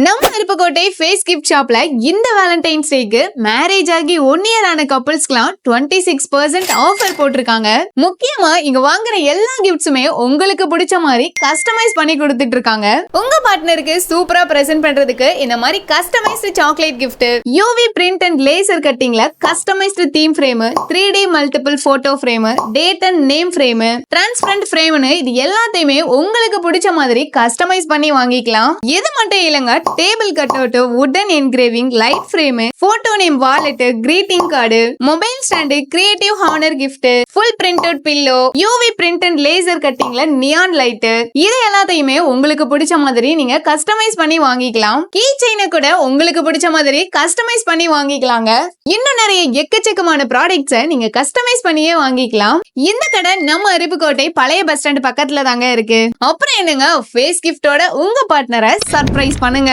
நம்ம Aruppukottai face gift ஷாப்ல இந்த வேலண்டைன்ஸ் டேக்கு மேரேஜ் ஆகி 1 இயர் ஆன கப்புள்ஸ்க்குலாம் 26% ஆஃபர் போட்டிருக்காங்க. முக்கியமா இங்க வாங்குற எல்லா கிஃப்ட்ஸுமே உங்களுக்கு பிடிச்ச மாதிரி கஸ்டமைஸ் பண்ணி கொடுத்துட்டு இருக்காங்க. உங்க பார்ட்னருக்கு சூப்பரா பிரசன்ட் பண்றதுக்கு இந்த மாதிரி customised chocolate gift, UV print and laser கட்டிங்ல customised theme frame, 3D multiple photo frame, date and name frame, transparent ஃப்ரேம்னு இது எல்லாத்தையுமே உங்களுக்கு பிடிச்ச மாதிரி கஸ்டமைஸ் பண்ணி வாங்கிக்கலாம். இது மட்டும் இல்லங்க, table cut out, wooden engraving, light frame, photo name wallet, greeting card, mobile stand, creative honour gift, full printed pillow, UV print and laser கட்டிங்ல நியான் லைட், இது எல்லாத்தையுமே உங்களுக்கு பிடிச்ச மாதிரி நீங்க கஸ்டமைஸ் பண்ணி வாங்கிக்கலாம். கீ செயினை கூட உங்களுக்கு பிடிச்ச மாதிரி கஸ்டமைஸ் பண்ணி வாங்கிக்கலாங்க. இன்னும் நிறைய எக்கச்சக்கமான ப்ராடக்ட்ஸை நீங்க கஸ்டமைஸ் பண்ணியே வாங்கிக்கலாம். இந்த கடை நம்ம அருப்புக்கோட்டை பழைய பஸ் ஸ்டாண்ட் பக்கத்துல தாங்க இருக்கு. அப்புறம் என்னங்க, ஃபேஸ் கிஃப்டோட உங்க பார்ட்னரை சர்ப்ரைஸ் பண்ணுங்க.